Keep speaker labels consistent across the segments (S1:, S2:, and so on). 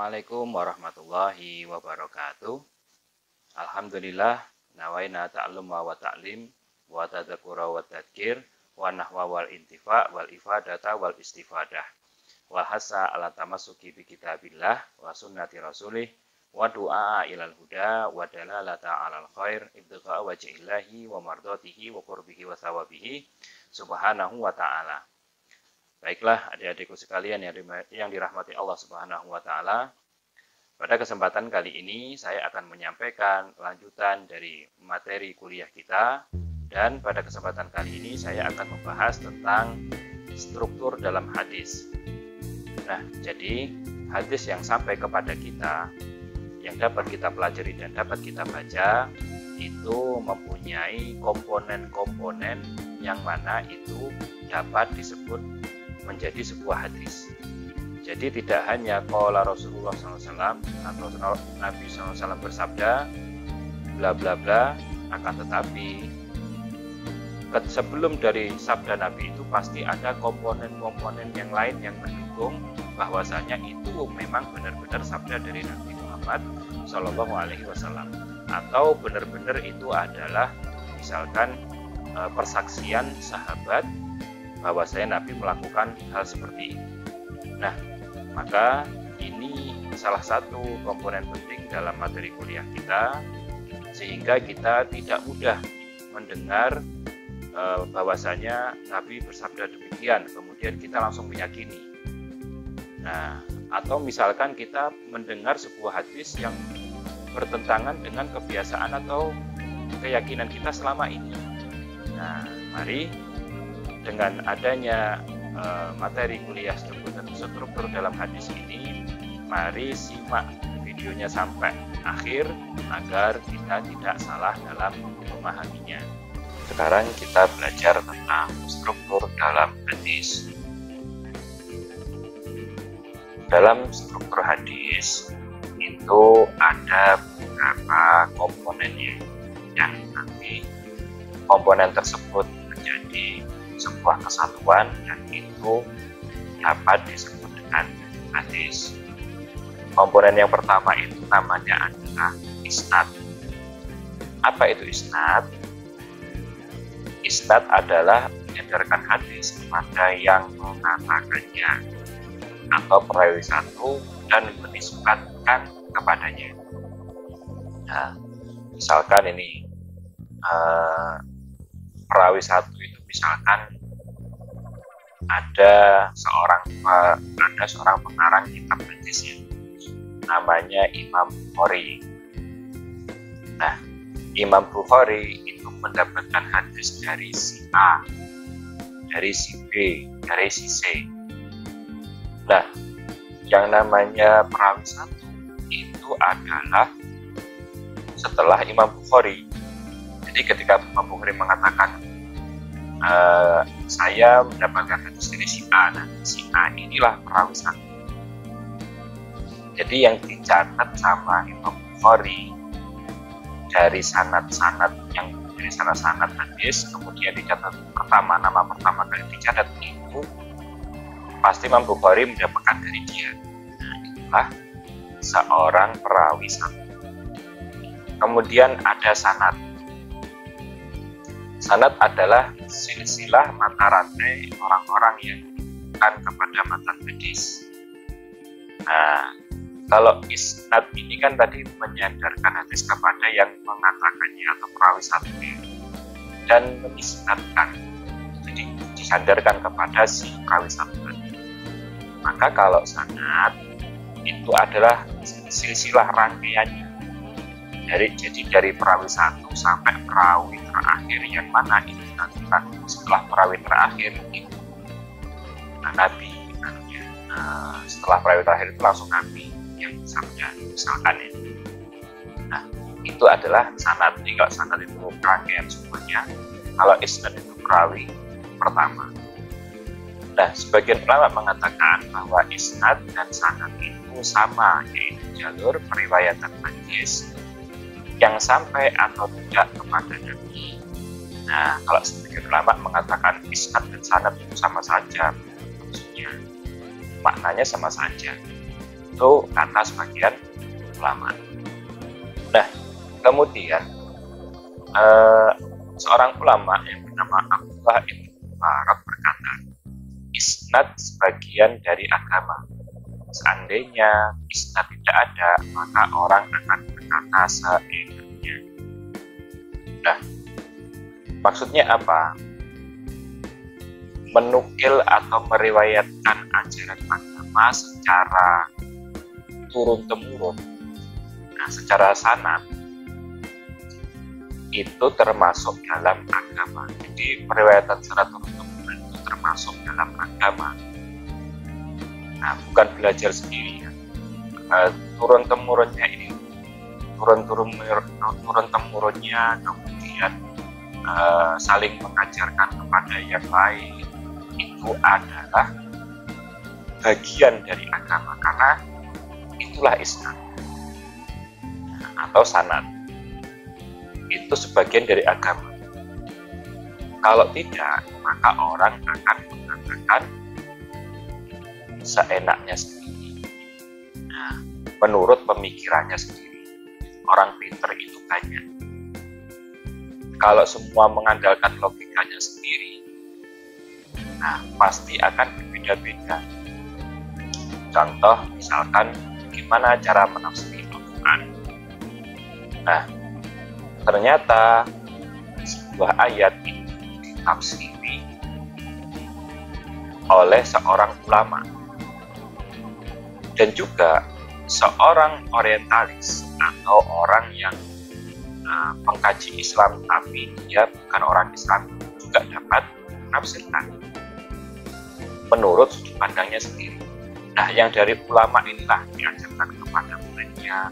S1: Assalamualaikum warahmatullahi wabarakatuh. Alhamdulillah, nawaina ta'alluma wa ta'lim wa tadzakura wa tadzkir wa nahwa wal intifa wal ifadata wal istifadah wal hasa ala tamassuki bi kitabillah wa sunnati rasulih wa du'a ilal huda wa dalalata alal khair ibtigha wajhillahi wa mardatihi wa qurbihi wa thawabihi subhanahu wa ta'ala. Baiklah adik-adikku sekalian yang dirahmati Allah Subhanahu wa Ta'ala. Pada kesempatan kali ini saya akan menyampaikan lanjutan dari materi kuliah kita, dan pada kesempatan kali ini saya akan membahas tentang struktur dalam hadis. Nah, jadi hadis yang sampai kepada kita, yang dapat kita pelajari dan dapat kita baca, itu mempunyai komponen-komponen yang mana itu dapat disebut menjadi sebuah hadis. Jadi tidak hanya qala Rasulullah SAW atau Nabi SAW bersabda bla bla bla, akan tetapi sebelum dari sabda Nabi itu pasti ada komponen-komponen yang lain yang mendukung bahwasanya itu memang benar-benar sabda dari Nabi Muhammad SAW, atau benar-benar itu adalah misalkan persaksian sahabat bahwasanya Nabi melakukan hal seperti itu. Nah, maka ini salah satu komponen penting dalam materi kuliah kita, sehingga kita tidak mudah mendengar bahwasanya Nabi bersabda demikian, kemudian kita langsung meyakini. Nah, atau misalkan kita mendengar sebuah hadis yang bertentangan dengan kebiasaan atau keyakinan kita selama ini. Nah, mari dengan adanya materi kuliah struktur dalam hadis ini, mari simak videonya sampai akhir agar kita tidak salah dalam memahaminya. Sekarang kita belajar tentang struktur dalam hadis. Dalam struktur hadis itu ada beberapa komponennya, yang nanti komponen tersebut menjadi sebuah kesatuan dan itu dapat disebut dengan hadis. Komponen yang pertama itu namanya adalah isnad. Apa itu isnad? Isnad adalah menyandarkan hadis kepada yang mengatakannya atau perawi satu dan menisbatkan kepadanya. Nah, misalkan ini perawi satu itu misalkan ada seorang pengarang kitab hadis ya, namanya Imam Bukhari. Nah, Imam Bukhari itu mendapatkan hadis dari si A, dari si B, dari si C. Nah, yang namanya perawi satu itu adalah setelah Imam Bukhari. Jadi ketika Imam Bukhari mengatakan saya mendapatkan hadis dari si A, dan si A inilah perawi satu. Jadi yang dicatat sama Imam Bukhari dari sanad-sanad hadis, kemudian dicatat nama pertama kali dicatat itu pasti Imam Bukhari mendapatkan dari dia. Nah, itulah seorang perawi satu. Kemudian ada sanad. Sanad adalah silsilah mata rantai orang-orang yang bukan kepada matan hadis. Nah, kalau isnad ini kan tadi menyandarkan hadis kepada yang mengatakannya atau perawi satunya dan menisnadkan, jadi disandarkan kepada si perawi satu tadi. Maka kalau sanad itu adalah silsilah rangkaiannya. Jadi dari perawi satu sampai perawi terakhir, yang mana itu nantikan setelah perawi terakhir itu Nabi. Setelah perawi terakhir itu langsung Nabi yang sabda, misalkan ya. Nah, itu adalah sanad. Jadi kalau sanad itu rangkaian semuanya, kalau isnad itu perawi pertama. Nah, sebagian ulama mengatakan bahwa isnad dan sanad itu sama, yaitu jalur periwayatan hadis yang sampai atau tidak kepada Nabi. Nah, kalau sebagian ulama mengatakan isnad dan sanad itu sama saja, maksudnya maknanya sama saja. Itu kata sebagian ulama. Nah, kemudian seorang ulama yang bernama Abdullah bin Mubarak berkata, isnad sebagian dari agama. Seandainya isnad tidak ada, maka orang akan berkata seenaknya. Nah, maksudnya apa? Menukil atau meriwayatkan ajaran agama secara turun-temurun, nah, secara sanad, itu termasuk dalam agama. Jadi periwayatan secara turun-temurun itu termasuk dalam agama. Nah, bukan belajar sendiri ya. Turun-temurunnya ini, turun-temurunnya kemudian saling mengajarkan kepada yang lain, itu adalah bagian dari agama, karena itulah isnad atau sanad. Itu sebagian dari agama. Kalau tidak, maka orang akan mengatakan seenaknya sendiri. Nah, menurut pemikirannya sendiri. Orang pinter itu banyak. Kalau semua mengandalkan logikanya sendiri, nah pasti akan berbeda-beda. Contoh, misalkan gimana cara menafsiri Al-Quran. Nah, ternyata sebuah ayat itu ditafsiri oleh seorang ulama dan juga seorang orientalis atau orang yang pengkaji Islam tapi dia bukan orang Islam juga dapat menafsirkan menurut sudut pandangnya sendiri. Nah, yang dari ulama inilah diajarkan kepada muridnya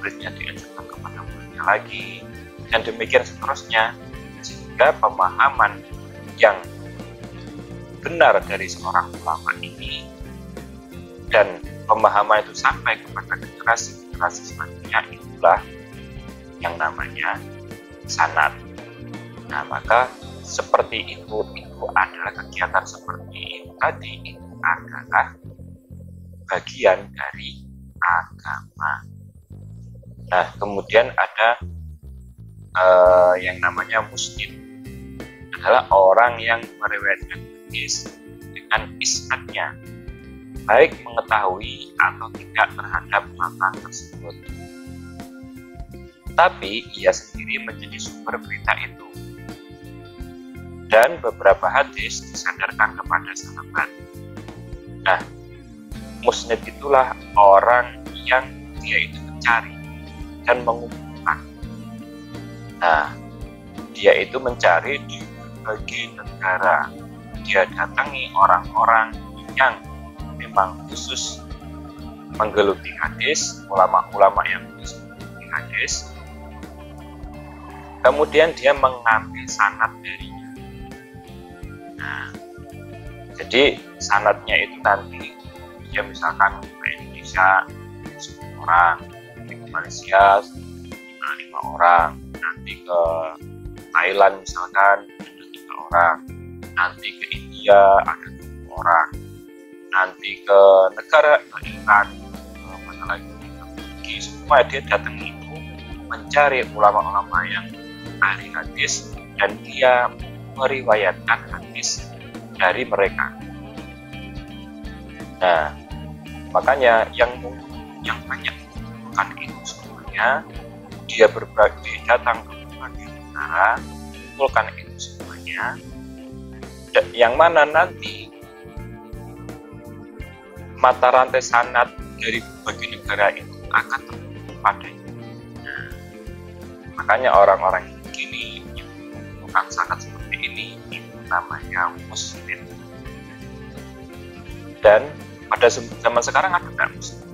S1: diajarkan kepada muridnya lagi, dan demikian seterusnya, sehingga pemahaman yang benar dari seorang ulama ini dan pemahaman itu sampai kepada generasi-generasi selanjutnya, itulah yang namanya sanad. Nah, maka seperti itu adalah kegiatan seperti itu tadi, itu adalah bagian dari agama. Nah, kemudian ada yang namanya musnid, adalah orang yang meriwayatkan hadis dengan isnadnya, baik mengetahui atau tidak terhadap matan tersebut, tapi ia sendiri menjadi sumber berita itu, dan beberapa hadis disandarkan kepada sahabat. Nah, musnid itulah orang yang dia itu mencari dan mengumpulkan. Nah, dia itu mencari di berbagai negara. Dia datangi orang-orang yang memang khusus menggeluti hadis, ulama-ulama yang khusus menggeluti hadis. Kemudian dia mengambil sanad darinya. Nah, jadi sanadnya itu nanti dia misalkan ke Indonesia 10 orang, ke Malaysia 5 orang, nanti ke Thailand misalkan ada 3 orang, nanti ke India ada 2 orang, nanti ke negara Iran, mana lagi, semua dia datang itu mencari ulama-ulama yang ahli hadis dan dia meriwayatkan hadis dari mereka. Nah, makanya yang banyak bukan itu semuanya, dia datang ke berbagai negara, mengumpulkan itu semuanya, dan yang mana nanti mata rantai sanad dari berbagai negara itu akan terkumpul padanya. Nah, makanya orang-orang yang begini yang mengumpulkan sanad seperti ini itu namanya musnid. Dan pada zaman sekarang ada nggak musnid?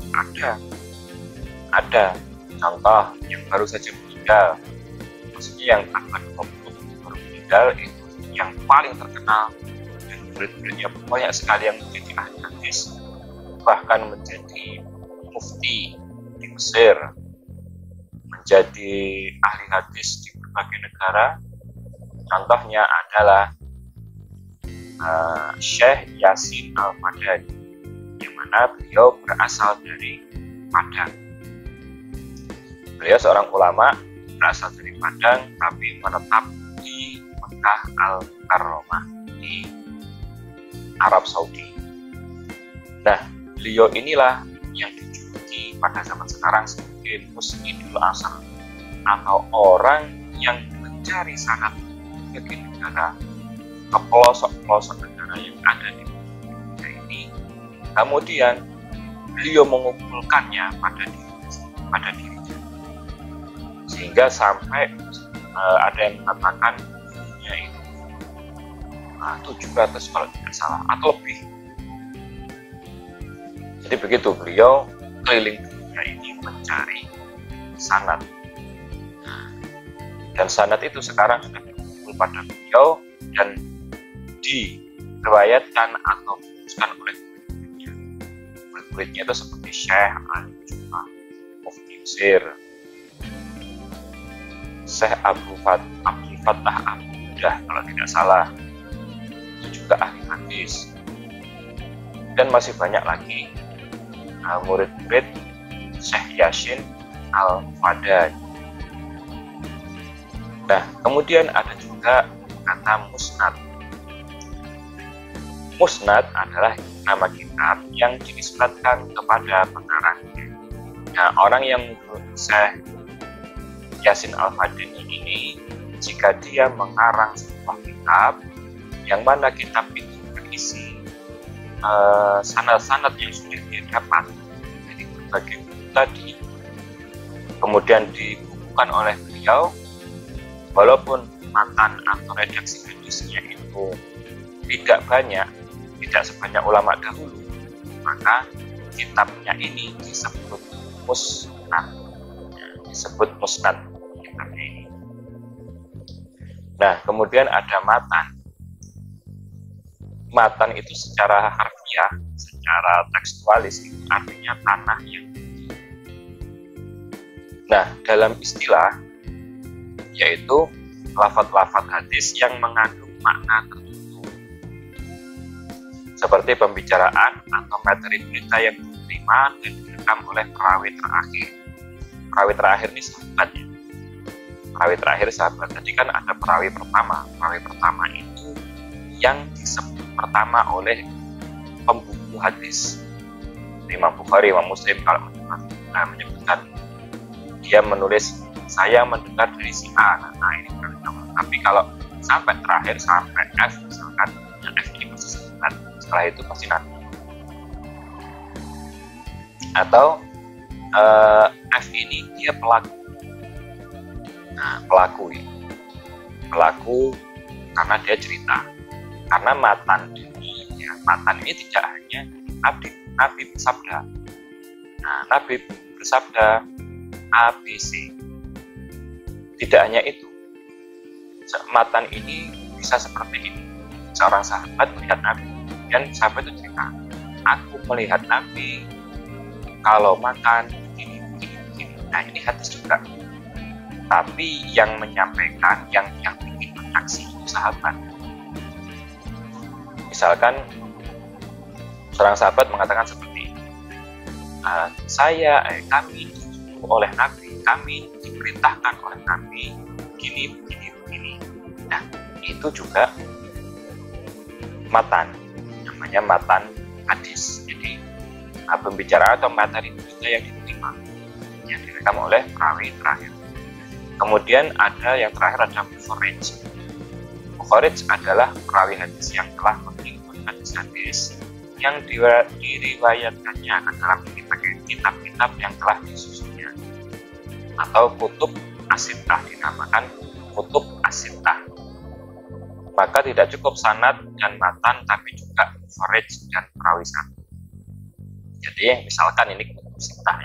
S1: Ada. Contoh yang baru saja meninggal, maksudnya yang abad 20 baru meninggal, itu yang paling terkenal dan murid-muridnya banyak sekali yang menjadi ahli hadis, bahkan menjadi mufti di Mesir, menjadi ahli hadis di berbagai negara. Contohnya adalah Syekh Yasin Al-Madani yang mana beliau berasal dari Padang. Beliau seorang ulama berasal dari Padang tapi menetap di Mekah Al-Mukarramah di Arab Saudi. Nah, beliau inilah yang dijuluki pada zaman sekarang sebagai Musnidul Asar, atau orang yang mencari sanad bagi negara ke pelosok-pelosok negara yang ada di Indonesia ini. Kemudian beliau mengumpulkannya pada dirinya, sehingga sampai ada yang mengatakan bukunya itu 700 kalau tidak salah atau lebih. Jadi begitu beliau keliling dunia ini mencari sanad. Dan sanad itu sekarang sudah dikumpul pada beliau dan diriwayatkan atau dituliskan oleh murid-muridnya. Murid-muridnya itu seperti Syekh Al-Jum'ah Mufti Mesir, Syekh Abdul Fattah Abudah kalau tidak salah, itu juga ahli hadis, dan masih banyak lagi murid-murid Syekh Yasin Al-Fadani. Nah, kemudian ada juga kata musnad. Musnad adalah nama kitab yang dinisbatkan kepada pengarangnya. Nah, orang yang mengikuti Syekh Yasin Al-Fadani ini, jika dia mengarang sebuah kitab yang mana kitab itu berisi sanad-sanad yang sudah dia dapat dari berbagai buku tadi, kemudian dibukukan oleh beliau, walaupun matan atau redaksi hadisnya itu tidak banyak, tidak sebanyak ulama dahulu, maka kitabnya ini disebut musnad. Disebut musnad kitabnya ini. Nah, kemudian ada matan. Matan itu secara harfiah, secara tekstualis itu artinya tanah yang tinggi. Nah, dalam istilah yaitu lafaz-lafaz hadis yang mengandung makna tertentu, seperti pembicaraan atau materi berita yang diterima dan direkam oleh perawi terakhir. Perawi terakhir ini sahabat ya. Perawi terakhir sahabat. Tadi kan ada perawi pertama. Perawi pertama itu yang disebut pertama oleh pembuku hadis. Imam Bukhari, Imam Muslim kalau menyebutkan dia menulis saya mendengar dari si A. Nah, ini pertama. Tapi kalau sampai terakhir sampai F, misalkan F ini pasti sahabat. Setelah itu pasti nabi. Atau F ini dia pelaku. Nah, pelaku karena dia cerita. Karena matan ini tidak hanya Nabi bersabda. Nah, Nabi bersabda ABC. Tidak hanya itu. Matan ini bisa seperti ini. Seorang sahabat melihat Nabi, dan sahabat itu cerita, aku melihat Nabi kalau makan begini. Nah, ini hadis juga. Tapi yang menyampaikan, yang bikin reaksi itu sahabat. Misalkan seorang sahabat mengatakan seperti ini, kami disuruh oleh Nabi, kami diperintahkan oleh Nabi begini. Nah, itu juga matan, namanya matan hadis. Jadi pembicaraan atau materi berita yang diterima, yang direkam oleh perawi terakhir. Kemudian ada yang terakhir, ada mukharrij. Mukharrij adalah perawi hadis yang telah mengikut hadis-hadis yang diriwayatkannya ke dalam kitab-kitab yang telah disusunnya, atau kutub as-sittah, dinamakan kutub as-sittah. Maka tidak cukup sanad dan matan, tapi juga mukharrij dan perawi satu. Jadi misalkan ini kutub sittah.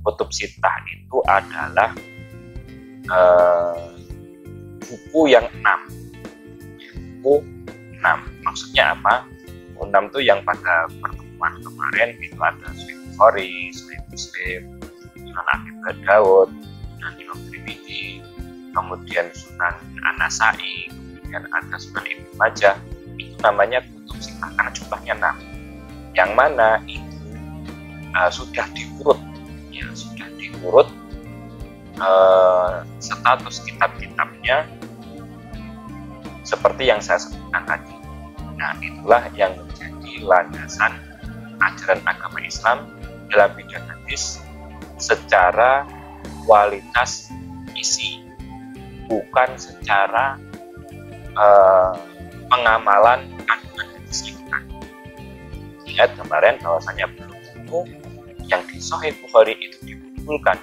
S1: Kutub sittah itu adalah buku yang 6. Buku 6. Maksudnya apa? Buku 6 itu yang pada pertemuan kemarin itu ada Sahih Bukhari, Sahih Muslim, Sunan Abi Dawud, Sunan Imam Tirmidzi, kemudian Sunan An-Nasa'i, kemudian ada Sunan Ibnu Majah. Itu namanya kutub sittah karena jumlahnya 6.
S2: yang mana itu sudah diurut, ya sudah diurut status kitab-kitabnya seperti yang saya sebutkan tadi. Nah, itulah yang menjadi landasan ajaran agama Islam dalam bidang hadis secara kualitas isi, bukan secara pengamalan kandungan hadisnya, bukan. Ingat kemarin bahwasanya belum tentu yang di Sahih Bukhari itu dikumpulkan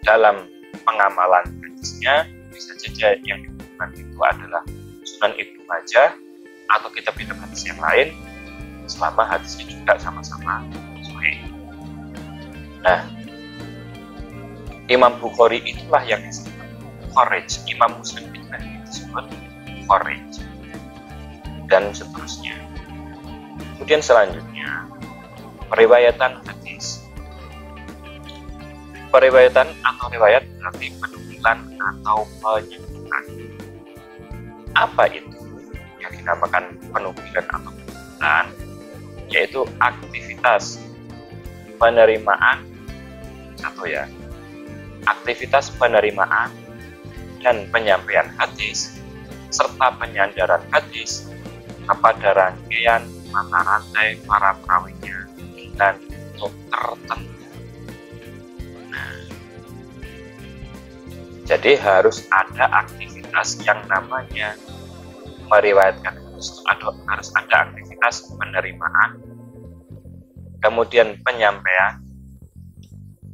S2: dalam pengamalan hadisnya. Bisa saja yang dikumpulkan itu adalah Sunan Ibnu Majah atau kitab-kitab hadis yang lain, selama hadisnya juga sama-sama sahih. Nah, Imam Bukhari itulah yang disebut Kharij, Imam Muslim itulah yang disebut Kharij, dan seterusnya. Kemudian selanjutnya, periwayatan hadis. Periwayatan atau riwayat berarti penukilan atau penyebutan. Apa itu yang dinamakan penukilan atau penyebutan? Yaitu aktivitas penerimaan, aktivitas penerimaan dan penyampaian hadis serta penyandaran hadis kepada rangkaian mata rantai para perawinya dan untuk tertentu. Jadi harus ada aktivitas yang namanya meriwayatkan hadis, harus ada aktivitas penerimaan, kemudian penyampaian,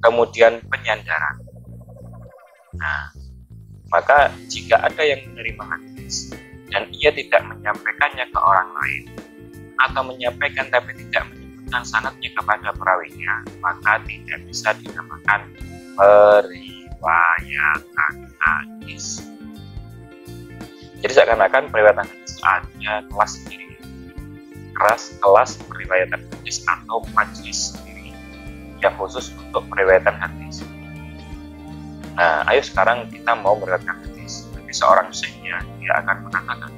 S2: kemudian penyandaran. Nah, maka jika ada yang menerima hadis dan ia tidak menyampaikannya ke orang lain atau menyampaikan tapi tidak menyebutkan sanadnya kepada perawinya, maka tidak bisa dinamakan periwayatan hadis. Jadi seakan-akan periwayatan hadis ada kelas sendiri, kelas periwayatan hadis atau majelis sendiri yang khusus untuk periwayatan hadis. Nah, ayo sekarang kita mau meriwayatkan hadis. Bagi seorang syekhnya, dia akan mengatakan,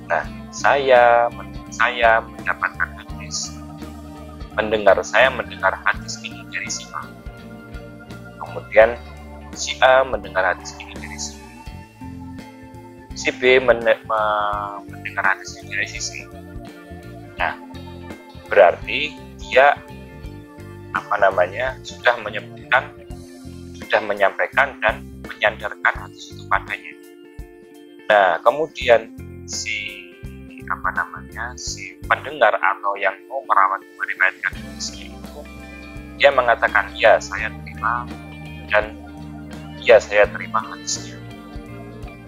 S2: nah, saya mendapatkan hadis, saya mendengar hadis ini dari si A. Kemudian si A mendengar hadis ini dari si B. Si B mendengar hadis ini dari si C. Nah, berarti dia sudah menyampaikan dan menyandarkan hadis itu padanya. Nah, kemudian si pendengar atau yang mau meriwayatkan hadisnya itu, dia mengatakan, ya saya terima dan ya saya terima hadisnya.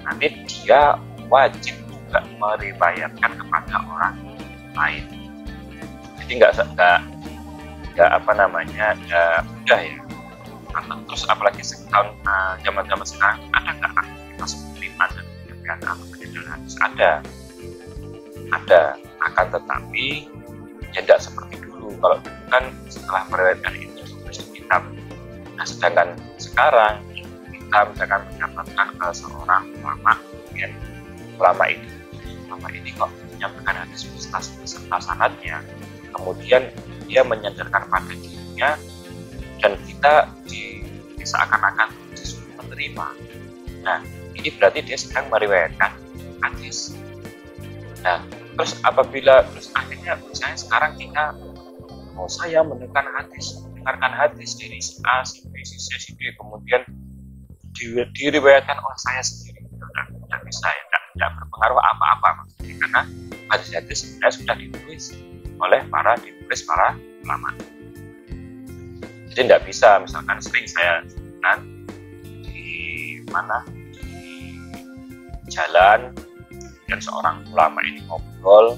S2: Nanti dia wajib juga meriwayatkan kepada orang lain. Jadi nggak mudah ya. Terus apalagi zaman-zaman sekarang ada nggak aktivitas penerimaan dan penyampaian atau penyandaran hadis? Ada, akan tetapi ya tidak seperti dulu. Kalau dulu kan setelah meriwayatkan itu ditulis di kitab. Nah, sedangkan sekarang kita misalkan mendapatkan seorang ulama, kemudian ulama ini kok menyampaikan hadis beserta sanadnya, kemudian dia menyandarkan pada dirinya, dan kita seakan-akan disuruh menerima. Nah, ini berarti dia sedang meriwayatkan hadis. Nah, terus akhirnya misalnya sekarang kita saya mendengarkan hadis dari si A, si B, si C, si D, kemudian diriwayatkan oleh saya sendiri. Tidak bisa, tidak berpengaruh apa-apa maksudnya, karena hadis-hadis sebenarnya sudah ditulis oleh para ulama. Jadi tidak bisa, misalkan sering saya sebutkan di jalan, dan seorang ulama ini ngobrol,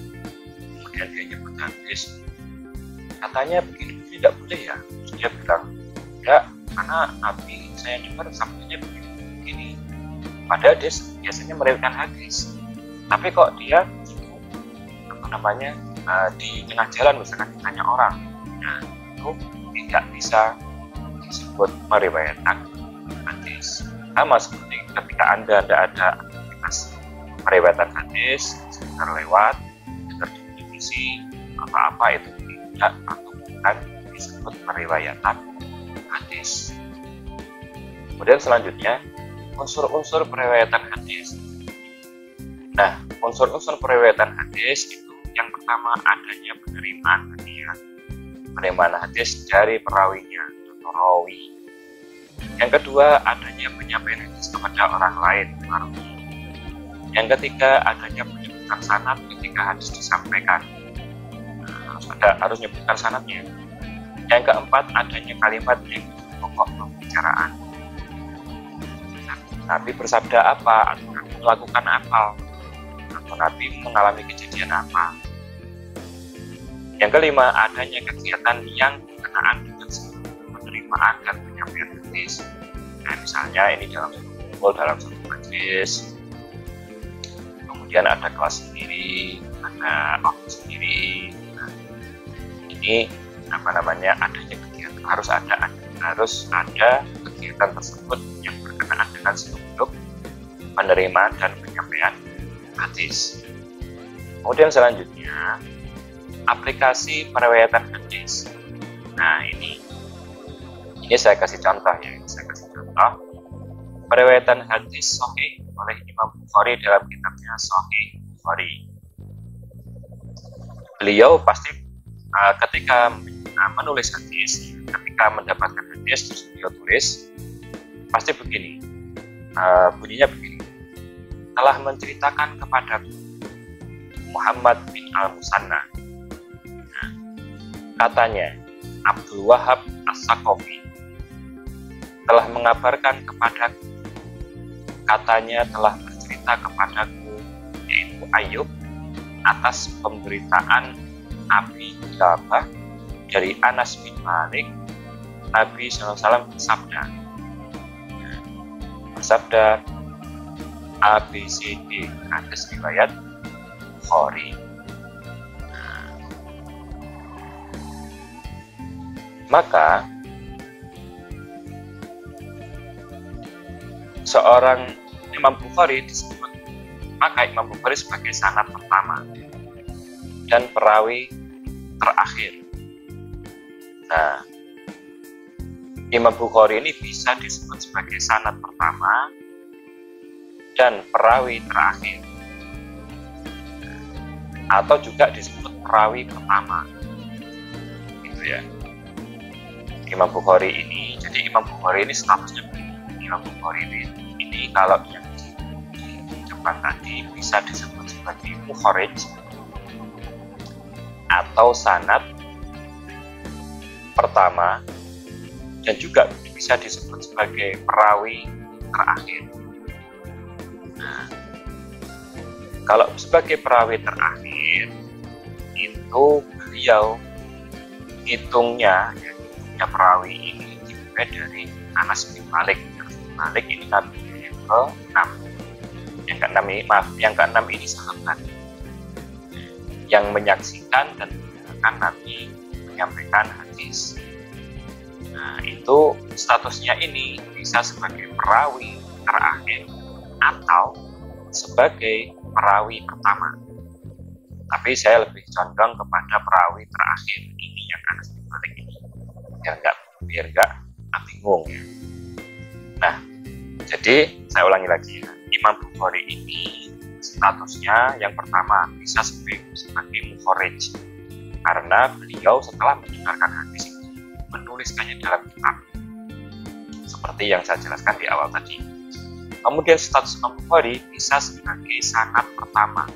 S2: kemudian dia nyebut hadis, katanya begini tidak boleh ya. Dia bilang, ya karena Nabi saya dengar sabdanya begini. Padahal dia biasanya meriwayatkan hadis, tapi kok dia di tengah jalan misalkan ditanya orang, nah itu tidak bisa disebut meriwayatkan hadis. Sama seperti ketika Anda tidak ada aktivitas meriwayatkan hadis, sekedar lewat, dengar di berisi apa-apa itu tidak atau bukan disebut periwayatan hadis. Kemudian selanjutnya unsur-unsur periwayatan hadis. Nah, unsur-unsur periwayatan hadis itu yang pertama adanya penerimaan tadi ya. Penerimaan hadis dari perawinya atau rawi. Yang kedua adanya penyampaian hadis kepada orang lain, marwi. Yang ketiga adanya penyebutan sanad ketika hadis disampaikan. Harus menyebutkan sanadnya. Yang keempat adanya kalimat yang pokok pembicaraan. Nabi bersabda apa atau Nabi melakukan apa atau Nabi mengalami kejadian apa. Yang kelima adanya kegiatan yang berkenaan dengan penerimaan dan penyampaian hadis. Nah, misalnya ini dalam satu kumpul, dalam satu majelis, kemudian ada kelas sendiri, ada waktu sendiri. Nah, ini adanya kegiatan, harus ada kegiatan tersebut yang berkenaan dengan seluk-beluk penerimaan dan penyampaian hadis. Kemudian selanjutnya aplikasi periwayatan hadis. Nah, ini saya kasih contoh ya. Periwayatan hadis sahih oleh Imam Bukhari dalam kitabnya Sahih Bukhari. Beliau pasti ketika menulis hadis, ketika mendapatkan hadis terus beliau tulis, pasti begini, bunyinya begini. Telah menceritakan kepada Muhammad bin Al-Musanna. Nah, katanya Abdul Wahab As-Saqafi telah mengabarkan kepadaku, katanya telah bercerita kepadaku, yaitu Ayub, atas pemberitaan Abi Kilabah dari Anas bin Malik. Nabi SAW bersabda ABCD, hadis riwayat Bukhari. Maka seorang Imam Bukhari disebut, maka Imam Bukhari sebagai sanad pertama dan perawi terakhir. Nah, Imam Bukhari ini bisa disebut sebagai sanad pertama dan perawi terakhir, atau juga disebut perawi pertama, gitu ya. Imam Bukhari ini, jadi Imam Bukhari ini statusnya begini. Imam Bukhari ini kalau yang di depan tadi bisa disebut sebagai mukharij atau sanad pertama, dan juga bisa disebut sebagai perawi terakhir. Nah, kalau sebagai perawi terakhir itu beliau hitungnya perawi ini dimulai dari Anas bin Malik. Malik ini nabi yang ke-6. Yang ke-6 ini sahabat yang menyaksikan dan mendengarkan Nabi menyampaikan hadis. Nah, itu statusnya ini bisa sebagai perawi terakhir atau sebagai perawi pertama. Tapi saya lebih condong kepada perawi terakhir ini yang Anas bin Malik ini, biar nggak bingung ya. Nah, jadi saya ulangi lagi ya. Imam Bukhari ini statusnya yang pertama bisa sebagai mukharij, karena beliau setelah mendengarkan hadis itu menuliskannya dalam kitab, seperti yang saya jelaskan di awal tadi. Kemudian status Imam Bukhari bisa sebagai sanad pertama.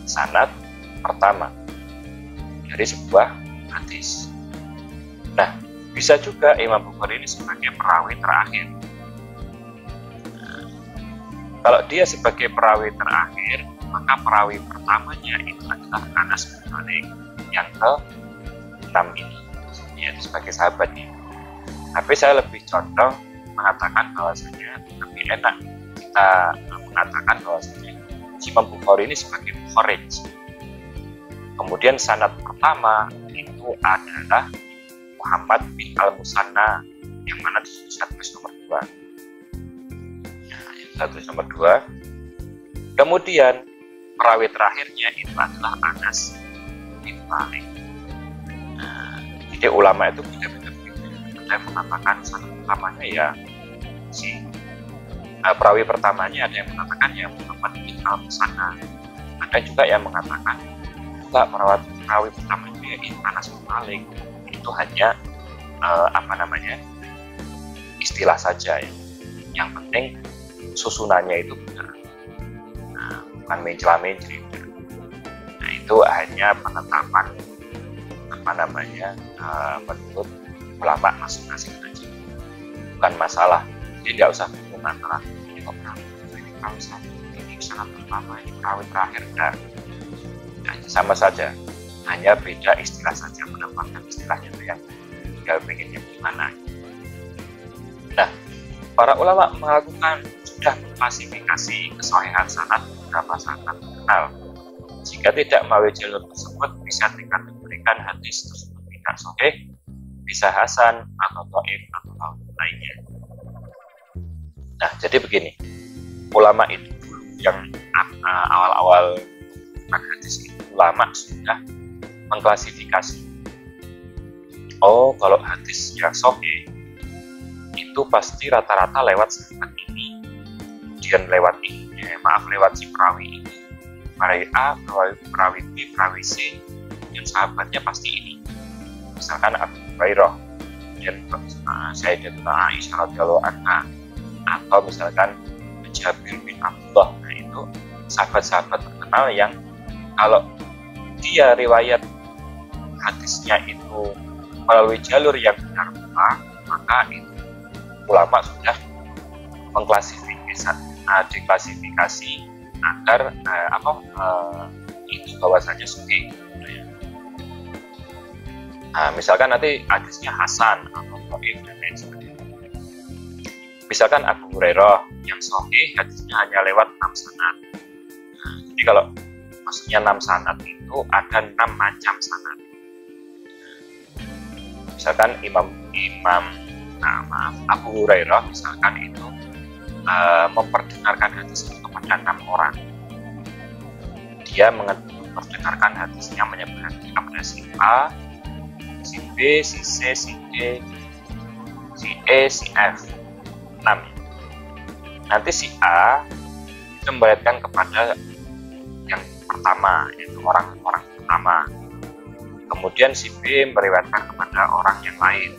S2: Sanad pertama dari sebuah hadis. Nah, bisa juga Imam Bukhari ini sebagai perawi terakhir. Kalau dia sebagai perawi terakhir, maka perawi pertamanya itu adalah Anas bin Malik yang ke-6 ini, yaitu sebagai sahabatnya. Tapi saya lebih condong mengatakan bahwasanya lebih enak kita mengatakan bahwasanya Imam Bukhari ini sebagai mukharij. Kemudian sanad pertama itu adalah Muhammad bin Al-Musanna, yang mana dituliskan tulis nomor 2. Ya, yang tulis nomor 2. Kemudian perawi terakhirnya itu adalah Anas bin Malik. Nah, jadi ulama itu beda-beda. Ada yang mengatakan sanad utamanya ya si perawi pertamanya, ada yang mengatakan yang Muhammad bin al-Musanna, ada juga yang mengatakan enggak, perawi pertamanya ya Anas bin Malik, itu hanya istilah saja ya. Yang penting susunannya itu benar, bukan mencela-mencela. Nah, itu hanya penetapan menurut ulama masing-masing saja, bukan masalah. Jadi tidak usah bingung antara ini kok perawi satu, ini sanad pertama, ini perawi terakhir. Nah, sama saja, hanya beda istilah saja, menempatkan istilahnya itu yang tinggal pengennya gimana. Nah, para ulama sudah mengklasifikasi kesahihan sanad beberapa sanad terkenal. Jika tidak melalui jalur tersebut, bisa dikategorikan hadis tersebut tidak sahih, bisa hasan atau dhaif atau lainnya. Nah, jadi begini, ulama itu dulu yang awal-awal hadis itu, ulama sudah mengklasifikasi. Oh, kalau hadis yang sahih itu pasti rata-rata lewat sahabat ini, kemudian lewat si perawi ini, perawi A, perawi B, perawi C, dan sahabatnya pasti ini. Misalkan Abu Hurairah, kemudian Sayyidatuna Aisyah radhiyallahu anha, atau misalkan Jabir bin Abdullah. Nah, itu sahabat-sahabat terkenal yang kalau dia riwayat hadisnya itu melalui jalur yang benar pula, maka itu ulama sudah diklasifikasi agar itu bahwasanya sahih. Nah, misalkan nanti hadisnya hasan atau dhaif dan lain sebagainya. Misalkan Abu Hurairah yang sahih hadisnya hanya lewat 6 sanad. Nah, jadi kalau maksudnya 6 sanad itu ada 6 macam sanad. Misalkan Abu Hurairah misalkan itu memperdengarkan hadis itu kepada 6 orang. Dia memperdengarkan hadisnya menyebarkan kepada si A, si B, si C, si D, si E, si F. 6. Nanti si A itu membagikan kepada yang pertama, yaitu orang pertama. Kemudian si B meriwayatkan kepada orang yang lain,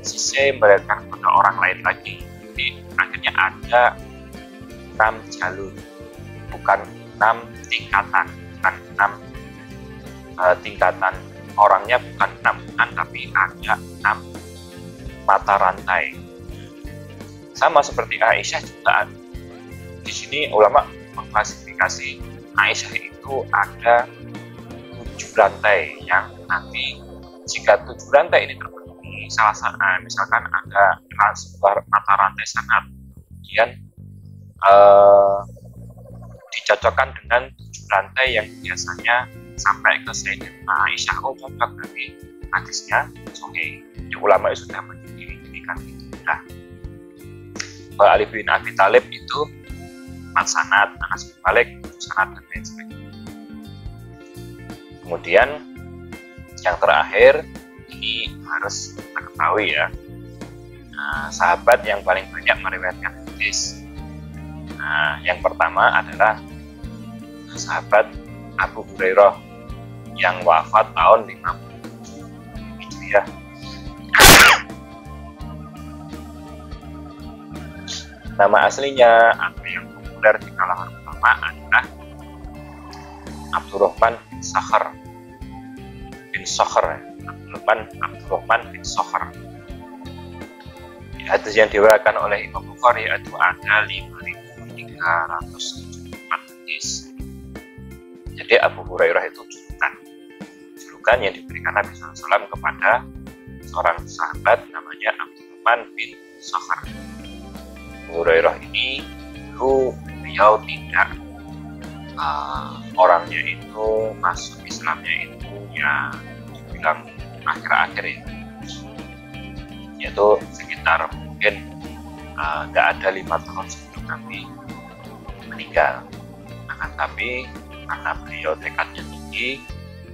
S2: si C meriwayatkan kepada orang lain lagi. Jadi akhirnya ada 6 jalur, bukan 6 tingkatan, bukan 6 tingkatan orangnya, bukan 6, tapi ada 6 mata rantai. Sama seperti Aisyah juga. Di sini ulama mengklasifikasi Aisyah itu ada 7 rantai yang nanti jika 7 rantai ini terpenuhi, salah satu misalkan ada sebuah mata rantai sanad, kemudian dicocokkan dengan 7 rantai yang biasanya sampai ke Sayyidatuna Aisyah, oh cocok, berarti hadisnya sahih. Jadi ulama sudah menjadikan itu. Nah, Ali bin Abi Thalib itu 4 sanad, Anas bin Malik 7 sanad dan lain sebagainya. Kemudian yang terakhir ini harus kita ketahui ya, sahabat yang paling banyak meriwayatkan hadis. Yang pertama adalah sahabat Abu Hurairah yang wafat tahun 57 Hijriah. Nama aslinya atau yang populer di kalangan ulama adalah Abdurrahman bin Sakhr. Abdurrahman bin Sakhr. Hadis yang diriwayatkan oleh Imam Bukhari itu ada 5.374 hadis. Jadi Abu Hurairah itu julukan yang diberikan Nabi SAW kepada seorang sahabat namanya Abdurrahman bin Sakhr. Abu Hurairah ini dulu beliau tidak orangnya itu masuk Islamnya itu ya dibilang akhir-akhir ya, yaitu sekitar mungkin nggak ada 5 tahun sebelum Nabi meninggal. Tapi karena beliau tekadnya tinggi,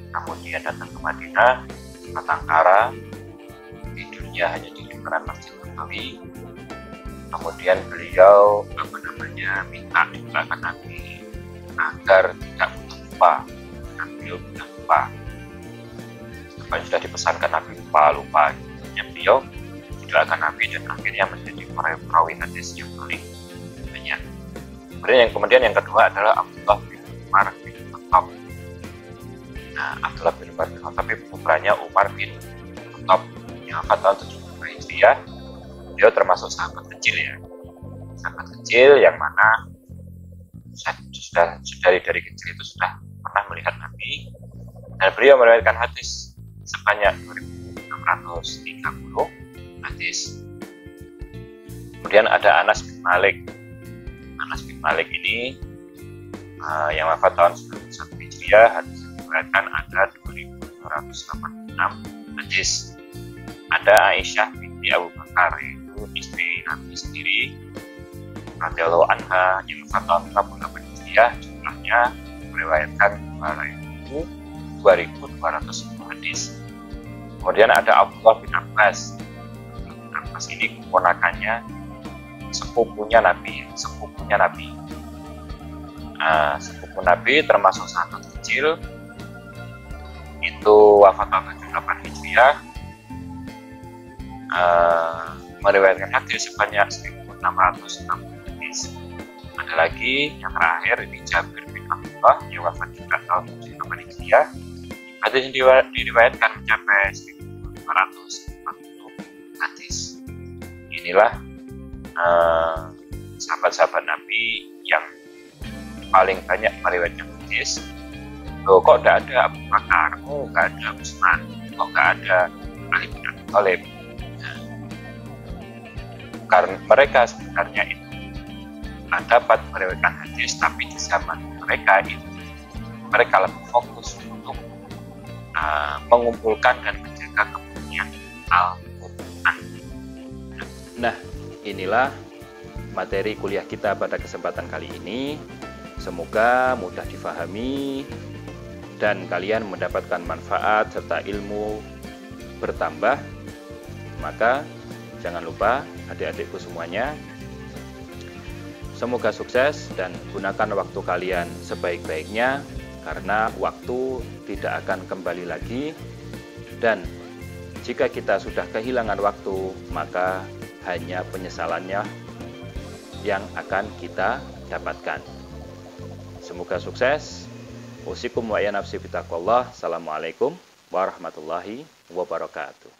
S2: kemudian datang ke Madinah, batang kara, tidurnya hanya di depan Masjid Nabawi. Kemudian beliau minta didoakan Nabi agar tidak mudah lupa. Nah, beliau mudah lupa. Supaya sudah dipesankan Nabi lupa. Beliau didoakan Nabi dan akhirnya menjadi perawi hadis yang paling banyak. Kemudian yang kedua adalah Abdullah bin Umar bin Khattab. Nah, Abdullah bin Umar bin Khattab putranya Umar bin Khattab yang wafat tahun 75 Hijriah. Beliau termasuk sahabat kecil ya. Sahabat kecil yang mana sudah dari kecil itu sudah pernah melihat Nabi, dan beliau meriwayatkan hadis sebanyak 2630 hadis. Kemudian ada Anas bin Malik. Anas bin Malik ini yang wafat tahun 91 Hijriah, hadis yang diriwayatkan ada 2286 hadis. Ada Aisyah binti Abu Bakar, yaitu istri Nabi sendiri, radhiyallahu anha, yang wafat tahun 48 Hijriah, jumlahnya meriwayatkan 2210 hadis. Kemudian ada Abdullah bin Abbas. Abbas ini keponakannya, sepupunya Nabi. Sepupu Nabi termasuk sahabat kecil, itu wafat tahun 78 Hijriah, meriwayatkan hadis sebanyak 1660 hadis. Ada lagi yang terakhir, ini Jabir bin Abdullah yang wafat juga tahun 78 Hijriah. Hadis yang diriwayatkan mencapai 1240 hadis. Inilah sahabat-sahabat Nabi yang paling banyak meriwayatkan hadis. Loh, kok tidak ada Abu Bakar? Oh, nggak ada Utsman. Kok nggak ada Ali bin Abi Thalib? Nah, karena mereka sebenarnya itu dapat meriwayatkan hadis, tapi di zaman mereka itu mereka lebih fokus untuk mengumpulkan dan menjaga kemudian Al-Quran.
S1: Nah, inilah materi kuliah kita pada kesempatan kali ini. Semoga mudah difahami dan kalian mendapatkan manfaat serta ilmu bertambah. Maka jangan lupa adik-adikku semuanya, semoga sukses dan gunakan waktu kalian sebaik-baiknya, karena waktu tidak akan kembali lagi, dan jika kita sudah kehilangan waktu, maka hanya penyesalannya yang akan kita dapatkan. Semoga sukses. Usikum wa ya nafsi bitaqwallah. Assalamualaikum warahmatullahi wabarakatuh.